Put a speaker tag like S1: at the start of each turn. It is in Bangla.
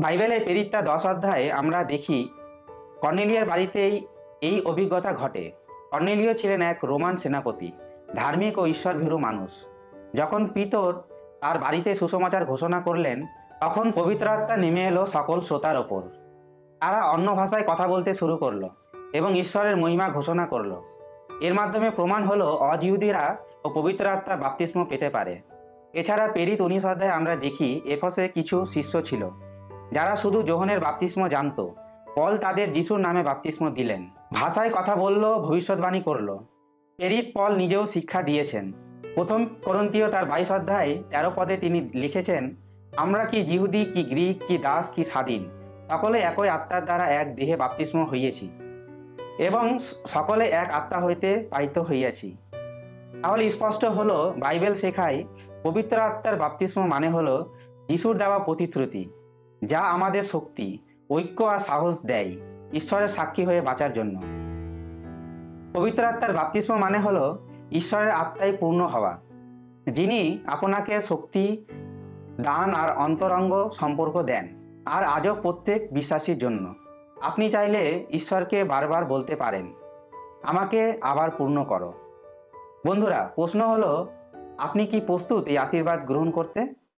S1: বাইবেলে প্রেরিত 10 অধ্যায়ে আমরা দেখি কর্নেলিয়ার বাড়িতেই এই অভিজ্ঞতা ঘটে। কর্নেলিয় ছিলেন এক রোমান সেনাপতি, ধার্মিক ও ঈশ্বরভীরু মানুষ। যখন পিতর তার বাড়িতে সুসমাচার ঘোষণা করলেন, তখন পবিত্র আত্মা নেমে এলো সকল শ্রোতার ওপর। তারা অন্য ভাষায় কথা বলতে শুরু করলো এবং ঈশ্বরের মহিমা ঘোষণা করলো। এর মাধ্যমে প্রমাণ হলো অজিহুদীরা ও পবিত্র আত্মার বাপ্তিস্ম পেতে পারে। এছাড়া প্রেরিত 19 অধ্যায়ে আমরা দেখি এফেসে কিছু শিষ্য ছিল যারা শুধু যোহনের বাপ্তিস্ম জানতো। পল তাদের যিশুর নামে বাপ্তিস্ম দিলেন, ভাষায় কথা বলল, ভবিষ্যৎবাণী করল। প্রেরিত পল নিজেও শিক্ষা দিয়েছেন। প্রথম করন্থীয় তার 22 অধ্যায়ে 13 পদে তিনি লিখেছেন, আমরা কি যিহুদি, কি গ্রিক, কি দাস, কি স্বাধীন, সকলে একই আত্মার দ্বারা এক দেহে বাপ্তিস্ম হইয়াছি এবং সকলে এক আত্মা হইতে পাইত হইয়াছি। তাহলে স্পষ্ট হলো বাইবেল শেখায় পবিত্র আত্মার বাপ্তিস্ম মানে হলো যিশুর দেওয়া প্রতিশ্রুতি, যা আমাদের শক্তি, ঐক্য আর সাহস দেয় ঈশ্বরের সাক্ষী হয়ে বাঁচার জন্য। পবিত্র আত্মার বাপ্তিস্ম মানে হলো ঈশ্বরের আত্মায় পূর্ণ হওয়া, যিনি আপনাকে শক্তি, দান আর অন্তরঙ্গ সম্পর্ক দেন। আর আজও প্রত্যেক বিশ্বাসীর জন্য আপনি চাইলে ঈশ্বরকে বারবার বলতে পারেন, আমাকে আবার পূর্ণ করো। বন্ধুরা, প্রশ্ন হলো, আপনি কি প্রস্তুত এই আশীর্বাদ গ্রহণ করতে?